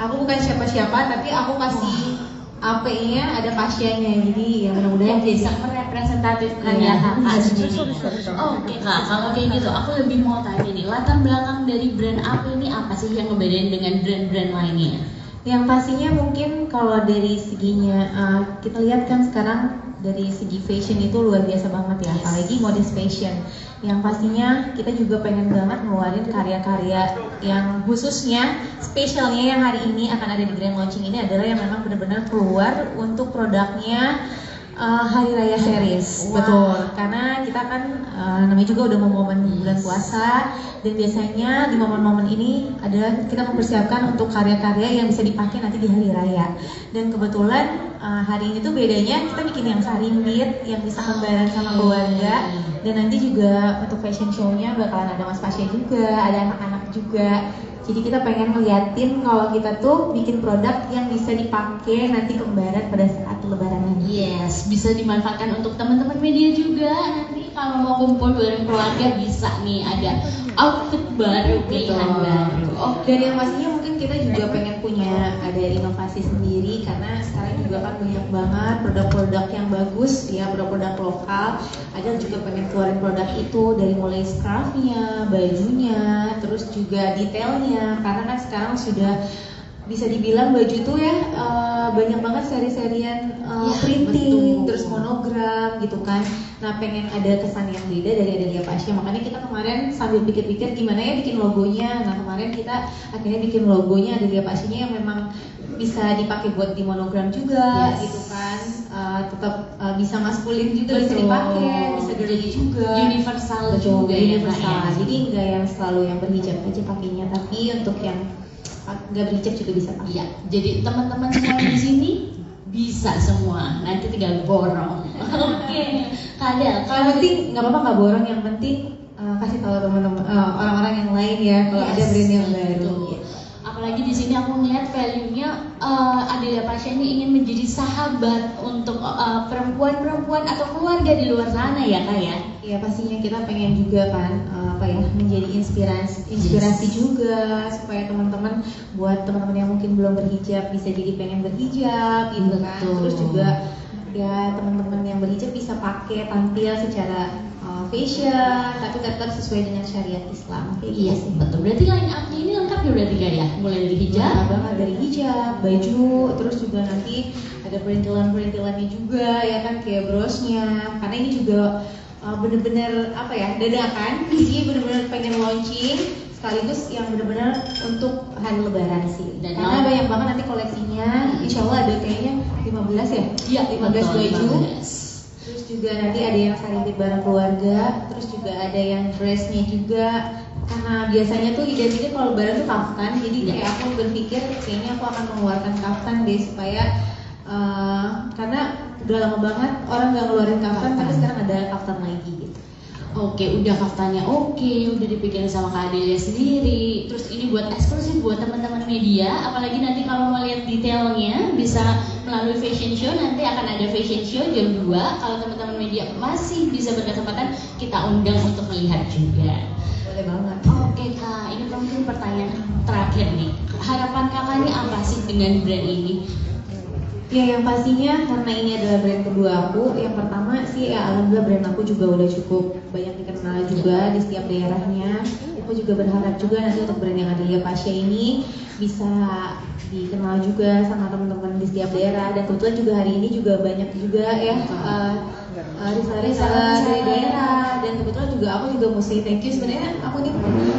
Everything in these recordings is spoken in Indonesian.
aku bukan siapa-siapa, tapi aku kasih AP-nya ada pasiennya, jadi ya mudah-mudahan bisa merepresentatifkan ya kakak sendiri. Oke kak, kalau kayak gitu aku lebih mau tanya nih, latar belakang dari brand AP ini apa sih yang ngebedain dengan brand-brand lainnya? Yang pastinya mungkin kalau dari seginya kita lihat kan sekarang dari segi fashion itu luar biasa banget ya, apalagi modest fashion. Yang pastinya kita juga pengen banget ngeluarin karya-karya yang khususnya spesialnya yang hari ini akan ada di grand launching ini adalah yang memang benar-benar keluar untuk produknya Hari Raya Series. Betul, karena kita kan namanya juga udah mau momen bulan puasa, dan biasanya di momen-momen ini adalah kita mempersiapkan untuk karya-karya yang bisa dipakai nanti di Hari Raya. Dan kebetulan hari ini tuh bedanya kita bikin yang sarimbit, yang bisa kembaran sama keluarga. Dan nanti juga untuk fashion show-nya bakalan ada Mas Pasya juga, ada anak-anak juga. Jadi kita pengen ngeliatin kalau kita tuh bikin produk yang bisa dipakai nanti kembaran pada saat lebaran nanti. Yes, bisa dimanfaatkan untuk teman-teman media juga. Nanti kalau mau kumpul bareng keluarga bisa nih ada outfit baru, pilihan baru. Dan yang pastinya mungkin kita juga pengen punya ada inovasi sendiri, karena sekarang juga kan banyak banget produk-produk yang bagus ya, produk-produk lokal. Ada juga pengen keluarin produk itu dari mulai scarfnya, bajunya, terus juga detailnya. Karena kan sekarang sudah bisa dibilang baju tuh ya banyak banget seri-serian printing, betul. Terus monogram gitu kan. Nah pengen ada kesan yang beda dari Adelia Pasha, makanya kita kemarin sambil pikir-pikir gimana ya bikin logonya. Nah kemarin kita akhirnya bikin logonya Adelia Pasha-nya yang memang bisa dipakai buat di monogram juga, gitu kan. Tetap bisa maskulin juga, betul. Bisa dipakai, bisa girly juga, universal, betul, juga universal. Ya, jadi nggak yang selalu yang berhijab aja pakainya, tapi untuk yang nggak berhijab juga bisa pakai. Ya, jadi teman-teman semua di sini bisa semua, nanti tinggal borong. Oke, Kadel. Yang penting nggak apa-apa nggak borong, yang penting kasih tahu teman-teman orang-orang yang lain ya kalau ada brand yang baru. Apalagi di sini aku melihat value-nya Adelia Pasha ini ingin menjadi sahabat untuk perempuan-perempuan atau keluarga di luar sana ya kak ya. Iya pastinya kita pengen juga kan menjadi inspirasi juga supaya teman-teman buat teman-teman yang mungkin belum berhijab bisa jadi pengen berhijab gitu kan. Terus juga ya teman-teman yang berhijab bisa pakai tampil secara fashion tapi tetap sesuai dengan syariat Islam. Iya sih betul. Berarti line up-nya ini lengkap ya berarti kak ya? Mulai dari hijab, banget dari hijab, baju, terus juga nanti ada perintilan-perintilannya juga ya kan, kayak brosnya. Karena ini juga bener-bener dadakan. Jadi bener-bener pengen launching sekaligus yang bener-bener untuk hari lebaran sih. Dan karena banyak banget nanti koleksinya. Insya Allah ada kayaknya 15 ya? Iya 15 baju. Terus juga nanti ada yang sarimbit bareng keluarga. Terus juga ada yang dressnya juga. Karena biasanya tuh identiknya kalau lebaran tuh kaftan. Jadi kayak aku berpikir kayaknya aku akan mengeluarkan kaftan deh supaya karena udah lama banget orang nggak ngeluarin kaftan, tapi sekarang ada kaftan lagi gitu. Oke, udah kaftannya udah dipegang sama Kak Adelia sendiri. Terus ini buat eksklusif buat teman-teman media. Apalagi nanti kalau mau lihat detailnya bisa melalui fashion show. Nanti akan ada fashion show jam 2. Kalau teman-teman media masih bisa berkesempatan, kita undang untuk melihat juga. Boleh banget. Oke Kak, ini mungkin pertanyaan terakhir nih. Harapan kakak ini apa sih dengan brand ini? Ya yang pastinya karena ini adalah brand kedua aku. Yang pertama sih ya alhamdulillah brand aku juga udah cukup banyak dikenal juga di setiap daerahnya. Aku juga berharap juga nanti untuk brand yang Adelia Pasha ini bisa dikenal juga sama teman-teman di setiap daerah. Dan kebetulan juga hari ini juga banyak juga ya reseller dari daerah. Dan kebetulan juga aku juga mau say thank you. Sebenarnya aku nih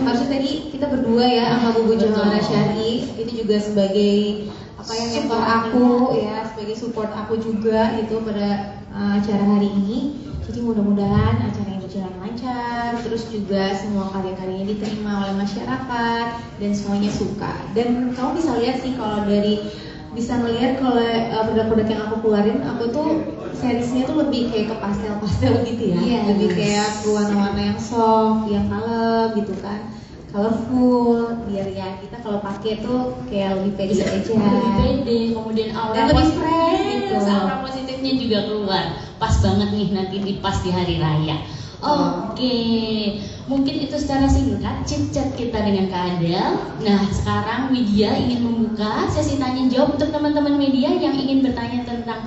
harusnya tadi kita berdua ya sama Bu Johara Syari. Ini juga sebagai yang mentor aku ya, sebagai support aku juga gitu pada acara hari ini. Jadi mudah-mudahan acaranya berjalan lancar, terus juga semua karya-karyanya diterima oleh masyarakat dan semuanya suka. Dan kamu bisa lihat sih kalau bisa melihat kalau produk-produk yang aku keluarin, aku tuh seriesnya tuh lebih kayak ke pastel-pastel gitu ya, lebih kayak warna-warna yang soft, yang kalem gitu kan, colorful, biar ya kita kalau pakai tuh kayak lebih pede aja. Lebih pede, kemudian aura positifnya juga keluar. Pas banget nih nanti pas di hari raya. Oke, mungkin itu secara singkat chit-chat kita dengan Kak Adel. Nah, sekarang Widya ingin membuka sesi tanya jawab untuk teman-teman media yang ingin bertanya tentang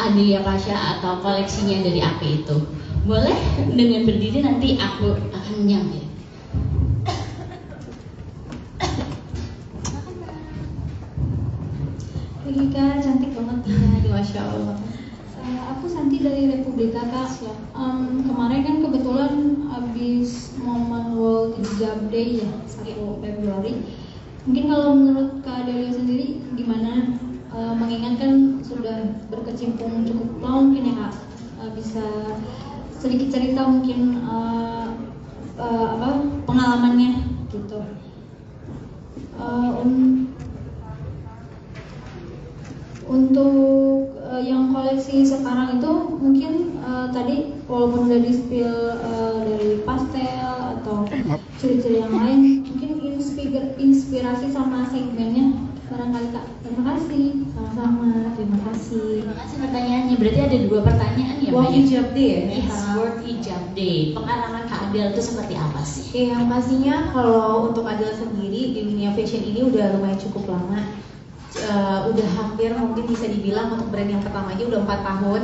Adelia Pasha atau koleksinya dari AP itu. Boleh dengan berdiri, nanti aku akan menyambil. Pagi Kak, cantik banget ya. Masya Allah. Aku Santi dari Republika Kak. Kemarin kan kebetulan habis momen World Hijab Day ya, 1 Februari. Mungkin kalau menurut Kak Delia sendiri gimana? Mengingat kan sudah berkecimpung cukup lama mungkin ya Kak, bisa sedikit cerita mungkin pengalamannya gitu. Untuk yang koleksi sekarang itu mungkin tadi walaupun udah di-spill dari pastel atau ciri-ciri yang lain, mungkin inspirasi sama segmennya barangkali Kak. Terima kasih. Sama-sama, terima kasih. Terima kasih pertanyaannya. Berarti ada 2 pertanyaan ya, World Mbak? Hijab Day ya? Yes, World Hijab Day. Pengalaman Kak Adel itu seperti apa sih? Yang pastinya kalau untuk Adel sendiri di dunia fashion ini udah lumayan cukup lama. Udah hampir mungkin bisa dibilang untuk brand yang pertama aja udah 4 tahun.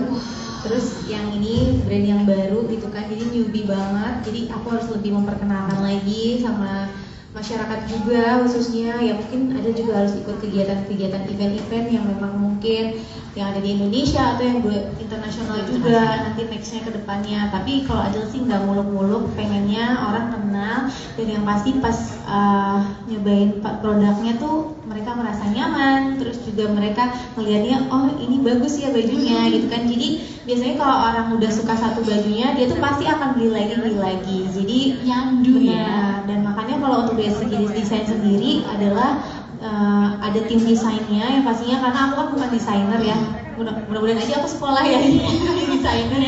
Terus yang ini brand yang baru gitu kan, jadi newbie banget. Jadi aku harus lebih memperkenalkan lagi sama masyarakat juga, khususnya ya mungkin ada juga harus ikut kegiatan-kegiatan event-event yang memang mungkin yang ada di Indonesia atau yang internasional juga nanti nextnya ke depannya. Tapi kalau Adel sih nggak muluk-muluk, pengennya orang kenal dan yang pasti pas nyobain produknya tuh mereka merasa nyaman, terus juga mereka melihatnya oh ini bagus ya bajunya gitu kan. Jadi biasanya kalau orang udah suka satu bajunya dia tuh pasti akan beli lagi. Jadi Nyandu ya. dan makanya kalau untuk dari segi desain sendiri adalah ada tim desainnya yang pastinya, karena aku kan bukan desainer ya, mudah-mudahan aja aku sekolah ya jadi desainer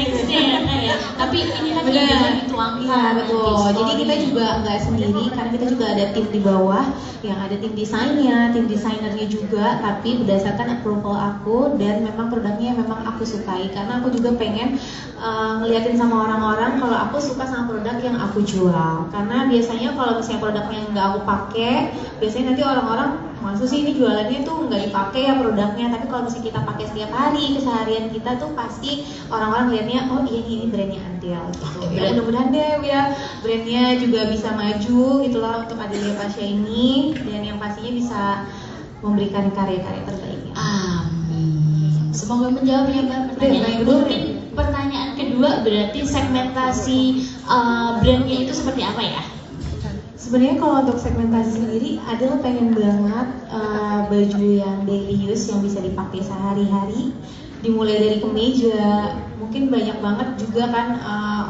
ya. Tapi ini kan benar dituangkan. Iya betul. Jadi kita juga nggak sendiri, karena kita juga ada tim di bawah yang ada tim desainnya, tim desainernya juga, tapi berdasarkan approval aku dan memang produknya memang aku sukai, karena aku juga pengen ngeliatin sama orang-orang kalau aku suka sama produk yang aku jual. Karena biasanya kalau misalnya produknya nggak aku pakai, biasanya nanti orang-orang maksud sih ini jualannya tuh nggak dipakai ya produknya. Tapi kalau misalnya kita pakai setiap hari keseharian kita tuh pasti orang-orang lihatnya oh iya ini brandnya Adel gitu. Ya mudah-mudahan deh ya brandnya juga bisa maju gitulah untuk Adelia Pasha ini, dan yang pastinya bisa memberikan karya-karya terbaiknya. Amin. Semoga menjawab ya Mbak pertanyaan kedua. Mungkin pertanyaan kedua berarti segmentasi brandnya itu seperti apa ya? Sebenarnya kalau untuk segmentasi sendiri, Adel pengen banget baju yang daily use yang bisa dipakai sehari-hari, dimulai dari kemeja. Mungkin banyak banget juga kan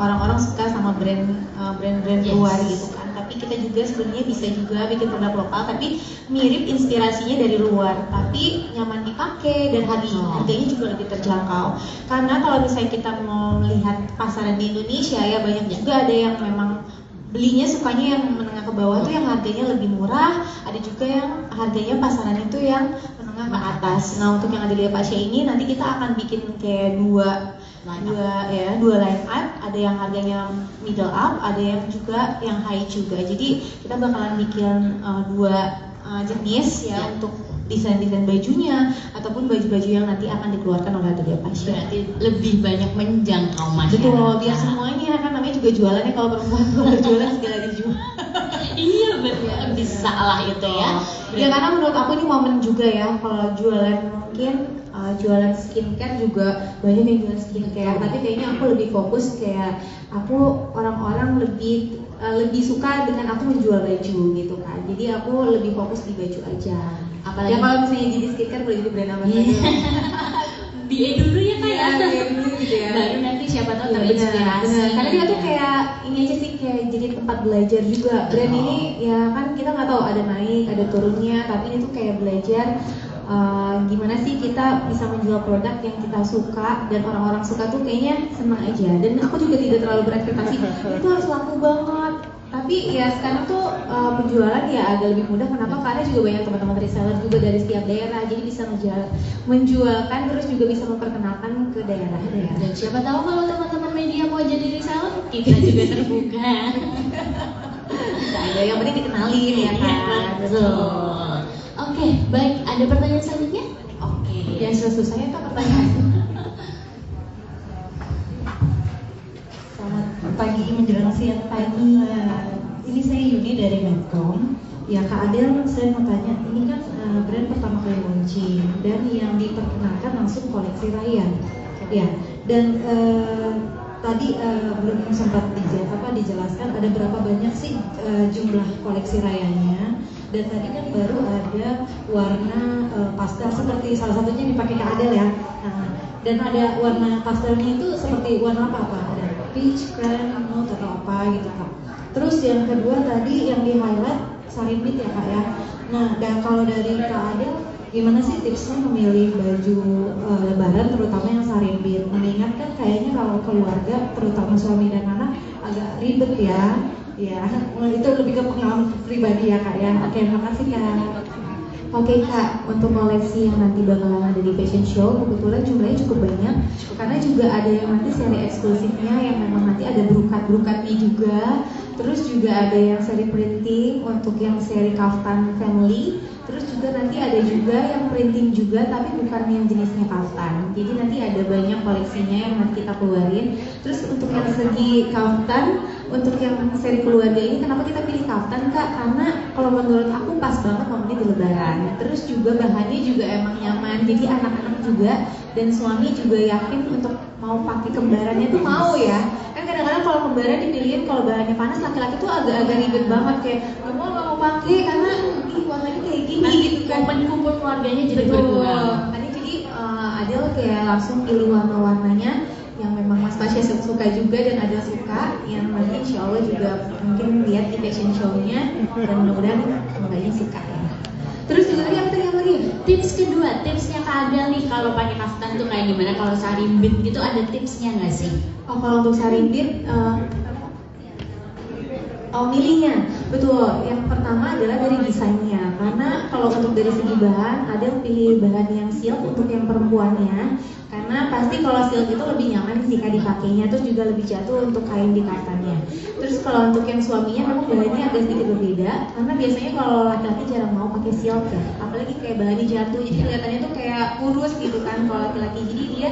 orang-orang suka sama brand-brand luar gitu kan. Tapi kita juga sebenarnya bisa juga bikin produk lokal, tapi mirip inspirasinya dari luar, tapi nyaman dipakai dan harganya juga lebih terjangkau. Karena kalau misalnya kita mau melihat pasaran di Indonesia ya banyak juga ada yang memang belinya sukanya yang menengah ke bawah tuh yang harganya lebih murah, ada juga yang harganya pasaran itu yang menengah ke atas. Nah untuk yang Adelia Pasha ini nanti kita akan bikin kayak dua line up, ada yang harganya middle up, ada yang juga yang high juga. Jadi kita bakalan bikin dua jenis ya untuk desain-desain bajunya ataupun baju-baju yang nanti akan dikeluarkan oleh Adelia Pasha. Berarti lebih banyak menjangkau masyarakat. Betul, biar semuanya kan namanya juga jualan ya, kalau perempuan kalau berjualan segala dijual. Iya betul, bisa lah itu ya. Ya karena menurut aku ini momen juga ya, kalau jualan mungkin jualan skincare juga banyak yang jualan skincare, tapi kayaknya aku lebih fokus kayak aku orang-orang lebih suka dengan aku menjual baju gitu kan. Jadi aku lebih fokus di baju aja. Apalagi ya kalau misalnya jadi skincare boleh jadi brand ambassador. BA dulu ya Kak ya. BA dulu gitu ya. Baru nanti siapa tahu Ya, terinspirasi. benar. Karena dia tuh kayak ini aja sih, kayak jadi tempat belajar juga. Brand ini ya kan kita nggak tahu ada naik, ada turunnya, tapi ini tuh kayak belajar gimana sih kita bisa menjual produk yang kita suka dan orang-orang suka tuh kayaknya senang aja. Dan aku juga tidak terlalu berekspektasi itu harus laku banget. Tapi ya sekarang tuh penjualan ya agak lebih mudah. Kenapa? Karena juga banyak teman-teman reseller juga dari setiap daerah, jadi bisa menjualkan terus juga bisa memperkenalkan ke daerah-daerah. Dan siapa tahu kalau teman-teman media mau jadi reseller, kita juga terbuka. Bisa aja, yang penting dikenalin ya kan. Betul. Oke, baik. Ada pertanyaan selanjutnya? Oke. Yang susah-susahnya tuh pertanyaan. Selamat pagi menjelang siang pagi. Ini saya Yuni dari Medcom. Ya Kak Adel, saya mau tanya, ini kan brand pertama kali launching dan yang diperkenalkan langsung koleksi Ryan. Ya, dan tadi belum sempat dijelaskan ada berapa banyak sih jumlah koleksi Ryan-nya. Dan tadi kan baru ada warna pastel seperti salah satunya dipakai Kak Adel ya. Nah, dan ada warna pastelnya itu seperti warna apa? Ada peach, cream, nude atau apa gitu Kak. Terus yang kedua tadi yang di highlight sarimbit ya Kak ya. Nah, dan kalau dari Kak Adel gimana sih tipsnya memilih baju lebaran terutama yang sarimbit? Mengingat kan kayaknya kalau keluarga terutama suami dan anak agak ribet ya. Ya, itu lebih ke pengalaman pribadi ya Kak ya. Oke, makasih Kak. Oke Kak, untuk koleksi yang nanti bakalan ada di fashion show kebetulan jumlahnya cukup banyak. Karena juga ada yang nanti seri eksklusifnya yang memang nanti ada berukat-berukatnya juga. Terus juga ada yang seri printing untuk yang seri kaftan family. Terus juga nanti ada juga yang printing juga tapi bukan yang jenisnya kaftan. Jadi nanti ada banyak koleksinya yang nanti kita keluarin. Terus untuk yang segi kaftan, untuk yang seri keluarga ini kenapa kita pilih kaftan Kak? Karena kalau menurut aku pas banget momennya di lebaran. Terus juga bahannya juga emang nyaman. Jadi anak-anak juga dan suami juga yakin untuk mau pakai kembarannya tuh mau ya. Kan kadang-kadang kalau kembaran dipilihin kalau bahannya panas laki-laki tuh agak-agak ribet banget kayak nggak mau pakai karena ih warnanya kayak gini gitu kan. Kumpul keluarganya jadi Betul. berkurang. Tadi jadi Adel kayak langsung pilih warna-warnanya yang memang Mas Pasha suka juga dan Adel suka yang nanti insya Allah juga mungkin lihat di fashion show-nya dan mudah-mudahan semuanya suka ya. Terus juga tadi apa lagi? Tips kedua, tipsnya Kak Adel nih kalau pakai kaftan tuh kayak gimana? Kalau sarimbit gitu ada tipsnya nggak sih? Oh kalau untuk sarimbit, milihnya betul. Yang pertama adalah dari desainnya. Karena kalau untuk dari segi bahan, ada yang pilih bahan yang silk untuk yang perempuannya. Karena pasti kalau silk itu lebih nyaman jika dipakainya, terus juga lebih jatuh untuk kain di kaftannya. Terus kalau untuk yang suaminya memang bahannya agak sedikit berbeda. Karena biasanya kalau laki-laki jarang mau pakai silk ya, apalagi kayak bahannya jatuh, jadi kelihatannya tuh kayak kurus gitu kan kalau laki-laki. Jadi dia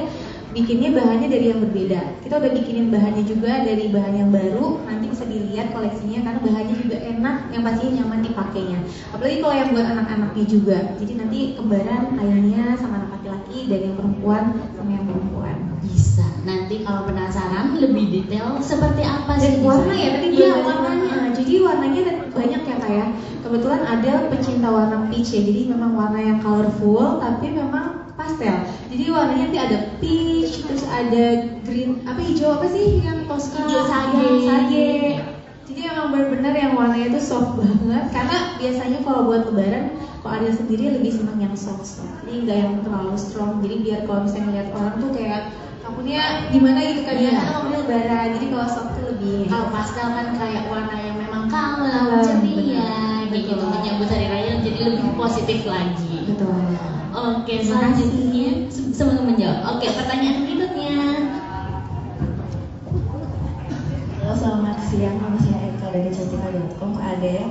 bikinnya bahannya dari yang berbeda. Kita udah bikinin bahannya juga dari bahan yang baru. Nanti bisa dilihat koleksinya karena bahannya juga enak, yang pastinya nyaman dipakainya. Apalagi kalau yang buat anak-anaknya juga. Jadi nanti kembaran ayahnya sama anak laki-laki dan yang perempuan sama yang perempuan. Bisa. Nanti kalau penasaran lebih detail seperti apa sih? Dan warna ya tadi dia dia warnanya. Jadi warnanya banyak ya Kak ya. Kebetulan ada pecinta warna peach ya. Jadi memang warna yang colorful tapi memang pastel. Jadi warnanya nanti ada peach, terus ada green, hijau apa sih yang Tosca? Hijau sage. Jadi emang benar-benar yang warnanya itu soft banget. Karena biasanya kalau buat lebaran, kalau Adel sendiri lebih senang yang soft. Jadi nggak yang terlalu strong. Jadi biar kalau misalnya ngeliat orang tuh kayak takutnya gimana gitu kan ya. Karena ngomongnya lebaran. Jadi kalau soft tuh lebih. Kalau pastel kan kayak warna yang memang kalem, ceria, gitu menyambut hari raya jadi lebih positif lagi. Betul. Oke, selanjutnya sebelum menjawab. Oke, pertanyaan berikutnya. Halo, selamat siang. Nama saya Eka dari Cantika.com. Ada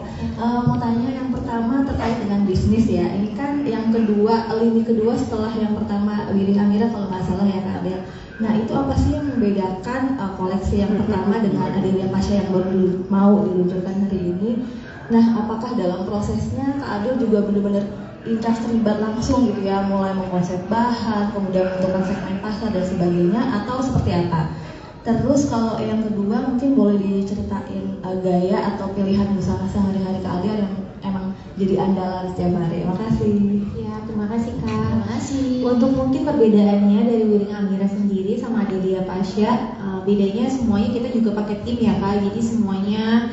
mau tanya yang pertama terkait dengan bisnis ya. Ini kan yang kedua, lini kedua setelah yang pertama Wiring Amira kalau nggak salah ya Kak Adel. Nah itu apa sih yang membedakan koleksi yang pertama dengan Adelia Pasha yang baru mau diluncurkan hari ini? Nah apakah dalam prosesnya Kak Adel juga benar-benar intras terlibat langsung gitu ya, mulai mengkonsep bahan, kemudian menentukan segmen pasar dan sebagainya, atau seperti apa? Terus kalau yang kedua mungkin boleh diceritain gaya atau pilihan busana sehari-hari Kak Adel yang emang jadi andalan setiap hari. Makasih. Ya, terima kasih Kak. Terima kasih. Untuk mungkin perbedaannya dari Wiring Amira sendiri sama Adelia Pasha, bedanya semuanya kita juga pakai tim ya Kak. Jadi semuanya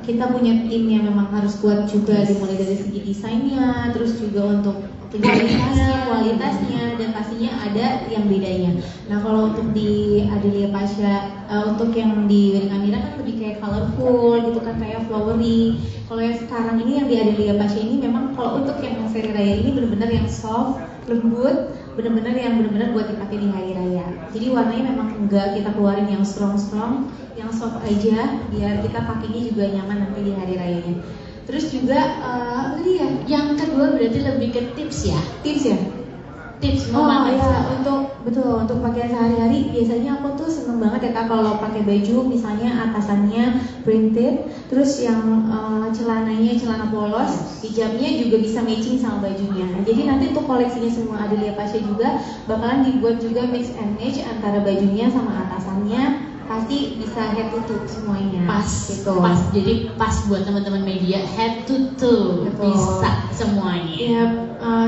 kita punya tim yang memang harus kuat juga, dimulai dari segi desainnya, terus juga untuk kualitasnya dan pastinya ada yang bedanya. Nah kalau untuk di Adelia Pasha, untuk yang di Wedding Amira kan lebih kayak colorful gitu kan, kayak flowery. Kalau yang sekarang ini yang di Adelia Pasha ini memang kalau untuk yang seri raya ini benar-benar yang soft, lembut, benar-benar yang benar-benar buat dipakai di hari raya. Jadi warnanya memang enggak kita keluarin yang strong, yang soft aja biar kita pakainya juga nyaman nanti di hari rayanya. Terus juga apa tadi ya? Yang kedua berarti lebih ke tips ya? Tips ya? Tips Oh memakai. ya, untuk pakaian sehari-hari biasanya aku tuh seneng banget ya Kak kalau pakai baju misalnya atasannya printed, terus yang celananya celana polos, hijabnya juga bisa matching sama bajunya. Jadi nanti untuk koleksinya semua Adelia Pasha juga bakalan dibuat juga mix and match antara bajunya sama atasannya. Pasti bisa head to toe semuanya. Pas gitu. Pas, jadi pas buat teman-teman media, head to toe. Betul. Bisa semuanya. Ya,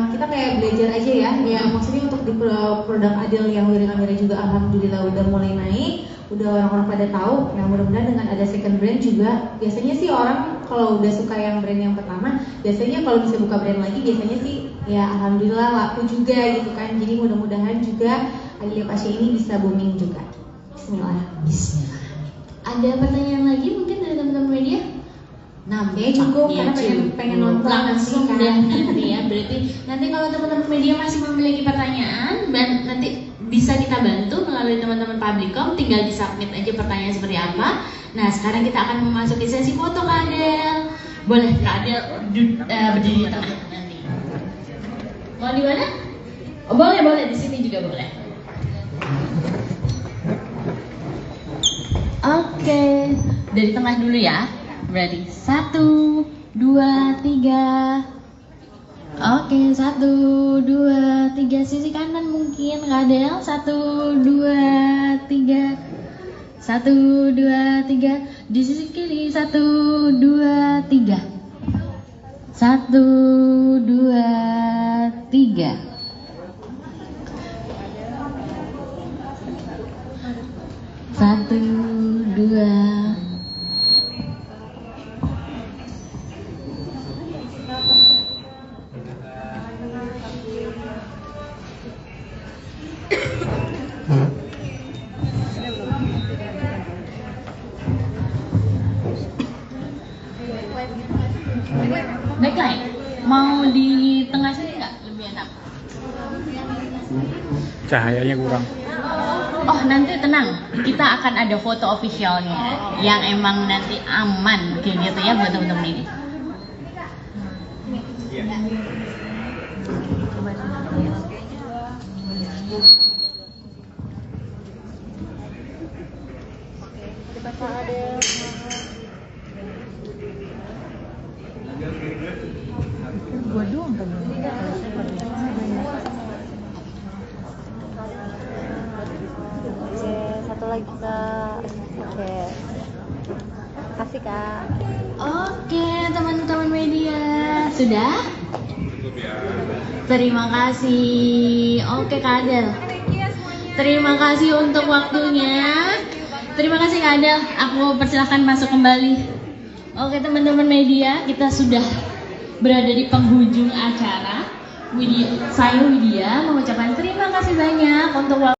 kita kayak belajar aja ya. Ya, maksudnya untuk di produk Adel yang Wedding Amira juga alhamdulillah udah mulai naik, udah orang-orang pada tahu. Nah, mudah-mudahan dengan ada second brand juga, biasanya sih orang kalau udah suka yang brand yang pertama, biasanya kalau bisa buka brand lagi, biasanya sih ya alhamdulillah laku juga gitu kan. Jadi mudah-mudahan juga Adelia Pasha ini bisa booming juga. Bismillah. Bismillah. Ada pertanyaan lagi mungkin dari teman-teman media? Nampaknya cukup karena pengen nonton langsung nanti dan kan. nanti ya. Berarti nanti kalau teman-teman media masih memiliki pertanyaan dan nanti bisa kita bantu melalui teman-teman Publicom, tinggal di submit aja pertanyaan seperti apa. Nah sekarang kita akan memasuki sesi foto Kak Adel. Boleh Kak Adel berdiri di tengah nanti. Mau di mana? Oh, boleh di sini juga boleh. Oke, dari tengah dulu ya. Berarti 1, 2, 3. Oke, 1, 2, 3. Sisi kanan mungkin Kak Adel. 1, 2, 3. 1, 2, 3. Di sisi kiri 1, 2, 3. 1, 2, 3. Satu, dua. Backlight, mau di tengah sini nggak lebih enak? Cahayanya kurang. Oh nanti tenang, kita akan ada foto officialnya yang emang nanti aman kayak gitu ya buat teman-teman ini. Gua doang kan. Satu lagi Kak. Oke. Kasih Kak. Oke teman-teman media, sudah? Terima kasih. Oke Kak Adel. Terima kasih untuk waktunya. Terima kasih Kak Adel. Aku persilahkan masuk kembali. Oke teman-teman media, kita sudah berada di penghujung acara. Saya Widya mengucapkan terima kasih banyak untuk